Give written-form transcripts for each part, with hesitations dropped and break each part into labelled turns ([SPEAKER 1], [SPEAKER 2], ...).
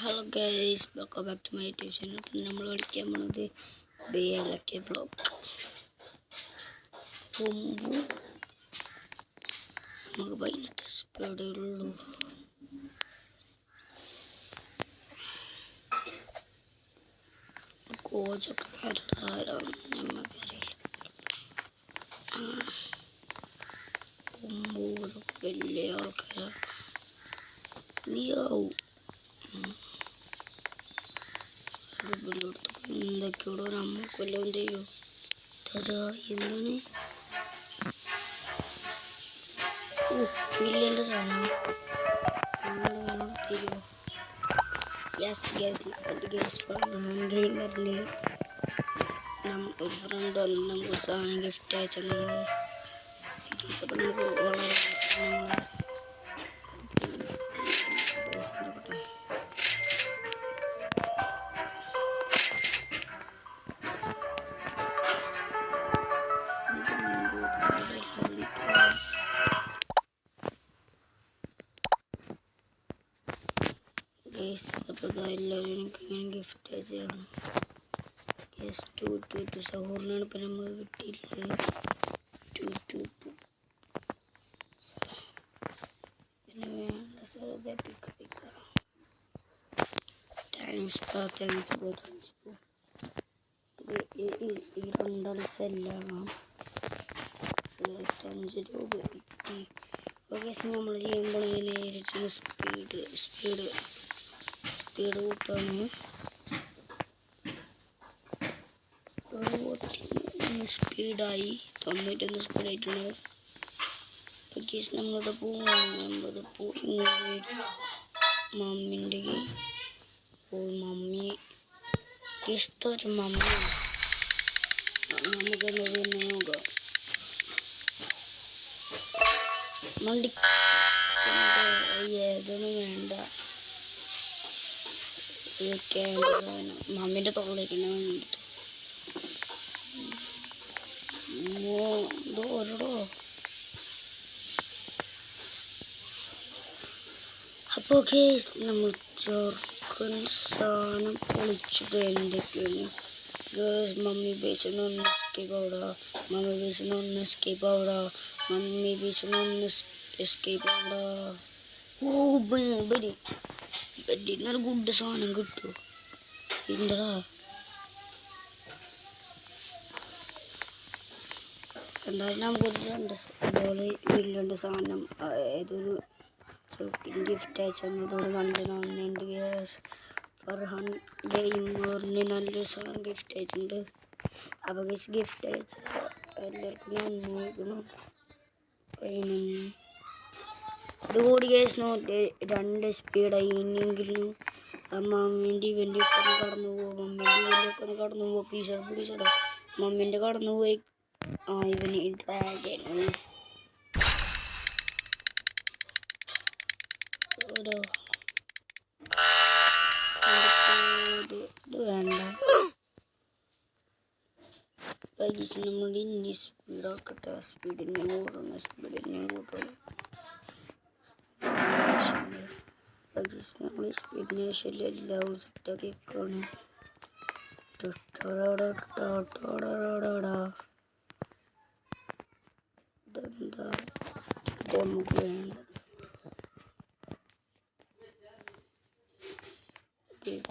[SPEAKER 1] Hello guys, welcome back to my YouTube channel. അപ്പം നമ്മൾ കളിക്കാൻ പോണത് BLK ബ്ലോക്ക്. നമുക്ക് 18 സ്പീഡേ ഉള്ളൂ. കോച്ചൊക്കെ ആരാണ് നമുക്കറിയില്ല. വലിയ ആൾക്കാരാണ്. നീയാവും എന്തൊക്കെയോടോ നമുക്ക് വല്ലതും ചെയ്യോ തരാ. എന്താണ് മില്യൻ്റെ സാധനം തരുമോ? ഗെയിമറിൽ ഒരു ഫ്രണ്ട് വന്ന് നമുക്ക് സാധനം ഗിഫ്റ്റ് അയച്ചാൽ നമുക്ക് വളരെ അപ്പോൾ എല്ലാവരും എനിക്ക് ഇങ്ങനെ ഗിഫ്റ്റ് അയച്ചാണ്. സഹോറിനാണ് ഇപ്പം നമുക്ക് കിട്ടിയില്ല. പിന്നെ വേണ്ട സ്ഥലത്തെ പിക്ക താങ്ക്സ് ബ്രോ. ഈ രണ്ടൽസെല്ലാം 5 രൂപ കിട്ടി. ഓക്കെ, നമ്മൾ ചെയ്യുമ്പോൾ നേരിച്ച് സ്പീഡ് കൂട്ടാണ്. സ്പീഡായി 91 സ്പീഡായിട്ടുണ്ട്. കേസ് നമ്മളുടെ പോവാണ്. മമ്മിൻ്റെ മമ്മി ഇഷ്ടൊരു മമ്മി. നമുക്കെന്താ പിന്നെ നോക്കാം. മണ്ടി ഏതൊന്നും വേണ്ട. മമ്മിൻ്റെ തൊള്ളിരിക്കുന്ന വേണ്ടിയിട്ട് ഓരോടോ. അപ്പോൾ കേസ് നമ്മൾ ചെറുക്കൻ സാധനം പൊളിച്ചിട്ട് എന്തൊക്കെയാണ്. മമ്മി ബേസിന് ഒന്ന് എസ്കേപ്പ് ആവിടാ. ഓ ബരി നല്ല ഗുഡ് സാധനം കിട്ടുമോ? എന്താടാ എന്തായാലും നമുക്കൊരു 2 മില്യൻ്റെ സാധനം ഏതൊരു ഗിഫ്റ്റ് അയച്ചതോട് കണ്ടുണ്ട്. ഫർഹാൻ ഗെയിമറിന് നല്ലൊരു സാധനം ഗിഫ്റ്റ് അയച്ചിട്ടുണ്ട്. അപ്പോൾ ഗിഫ്റ്റ് അയച്ച എല്ലാവർക്കും നന്ദിക്കണം. ഇതുകൂടി കേസ് 2 സ്പീഡായി. ഇനിയെങ്കിലും മമ്മീൻ്റെ ഇവൻ്റെ ഒക്കെ കടന്നു പോകും. പ്ലീസടാ മമ്മീൻ്റെ കടന്നു പോയി. ഇവന് ഡ്രാഗൺ ഇത് വേണ്ട. നമ്മൾ ഇനി സ്പീഡാക്കട്ടെ. സ്പീഡിനെ കൂട്ടണം. നമ്മൾ സ്പീഡിന് ശേഷം എല്ലാം സെറ്റാക്കിക്കാണ്. ഇതെന്താ ഇത് നമുക്ക് വേണ്ടത്?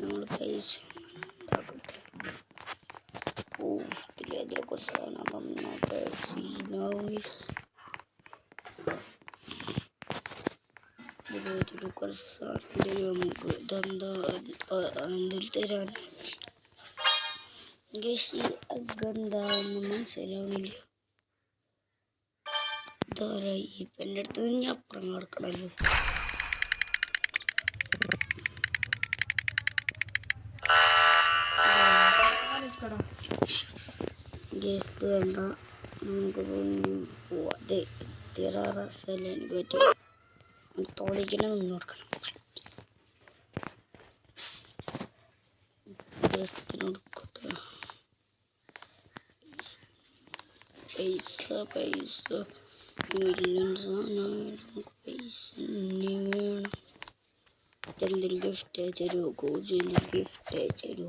[SPEAKER 1] നമ്മൾ പൈസ ഉണ്ടാക്കട്ടെ. ഇതിലൊക്കെ സാധനം നമുക്ക് ഇതെന്താ എന്തെങ്കിലും തരാൻ എന്താണെന്ന് മനസ്സിലാവില്ല. ഇതാരായി ഇപ്പം എൻ്റെ അടുത്ത് ഞാൻ അപ്പുറം കിടക്കണല്ലോ. ഗസ്റ്റ് വേണ്ട, നമുക്ക് പോവാതെ എനിക്ക് പറ്റി തോളിക്കന്നെ നിന്ന് കൊടുക്കണം. ഗസ്റ്റിനോടുക്കട്ടെ പൈസ മില്യൺ സാധനമായാലും നമുക്ക് പൈസ തന്നെ വേണം. എന്തെങ്കിലും ഗിഫ്റ്റ് അയച്ചു കോച്ചു എന്തെങ്കിലും ഗിഫ്റ്റ് അയച്ചു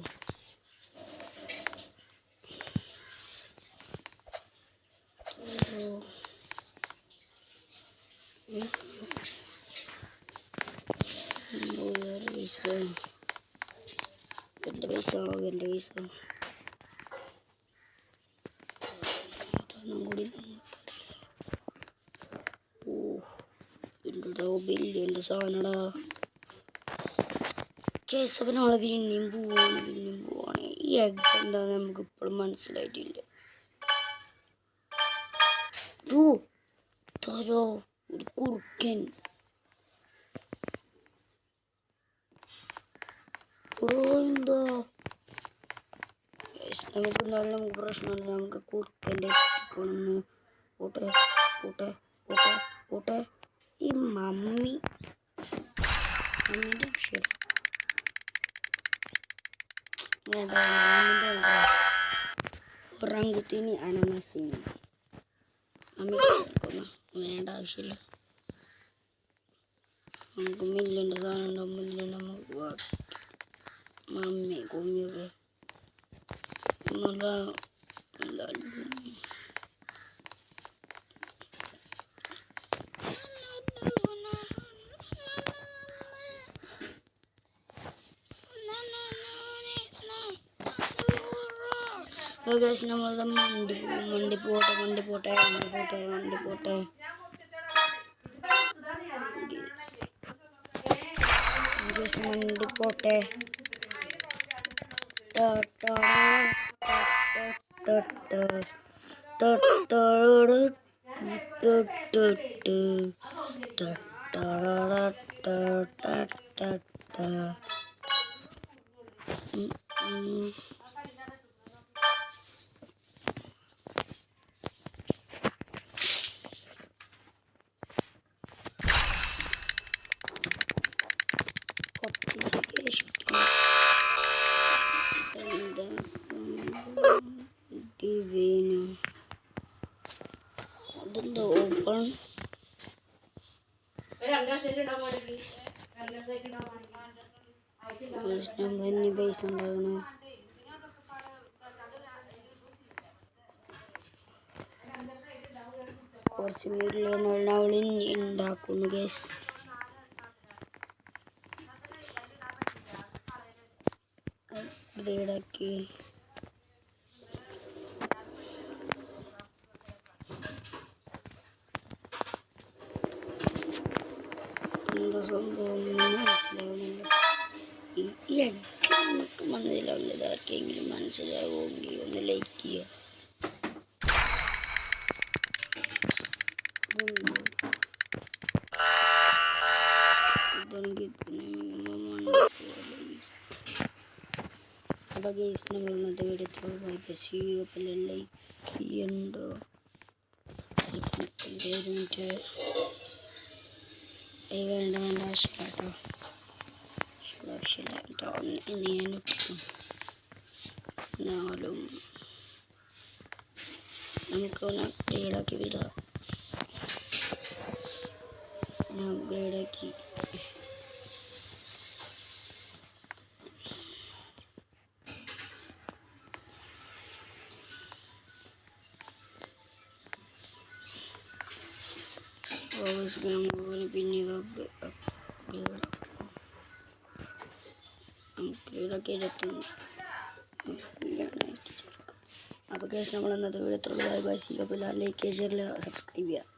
[SPEAKER 1] എൻ്റെ പൈസ കൂടി ഓ ബില്ലിൻ്റെ സാധനടാ കേസപ്പം നമ്മളെ പിന്നെയും പോവാണ് ഈ എഗ് എന്താന്ന് നമുക്ക് ഇപ്പോഴും മനസ്സിലായിട്ടില്ല തരോ ഒരു കുറുക്കൻ എന്താ നമുക്ക് എന്തായാലും നമുക്ക് പ്രശ്നമില്ല നമുക്ക് കുറുക്കൻ്റെ എത്തിക്കൊണ്ടെന്ന് പോട്ടെ പോട്ടെ പോട്ടെ പോട്ടെ ഈ മമ്മിൻ്റെ അക്ഷരം ഒറാങ്കുത്തിന് അനനസിന് മമ്മി വേണ്ട ആവശ്യമില്ല നമുക്ക് മില്ലിൻ്റെ സാധനം ഉണ്ടാകുമ്പോൾ മില്ലിൽ നമുക്ക് മമ്മി കുമ്മിയൊക്കെ നല്ല നമ്മളത് മണ്ടി പോട്ടെ അതെന്താ ഓപ്പൺ നമ്മൾ ഇനി പൈസ ഉണ്ടാകണം കുറച്ച് മില്യണുകൾ അവൾ ഇനി ഉണ്ടാക്കുന്നു ഗേസ് അപ്ഗ്രേഡാക്കി എന്താ സംഭവം മനസ്സിലാവുന്നില്ല ഈ എഗ്ഗ് മനസ്സിലാവില്ല ഇതാർക്കെങ്കിലും മനസ്സിലാവുമെങ്കിൽ ഒന്ന് ലൈക്ക് ചെയ്യുക അപ്പോൾ ഗൈസ് നമ്മൾ ഇന്നത്തെ വീഡിയോ ലൈക്ക് ചെയ്യണ്ടോ വേണ്ട ആവശ്യമില്ല കേട്ടോ ഇന്ന് ഞാനിട്ടും എന്നാലും നമുക്കൊന്ന് അപ്ഗ്രേഡാക്കി വിടാം അപ്ഗ്രേഡാക്കി പിന്നെ അപ്ഗ്രേഡൊക്കെ എടുത്തുന്നു അപ്പോൾ കേസ് നമ്മൾ ഇന്നത്തെ video bye bye. Like share subscribe ചെയ്യുക.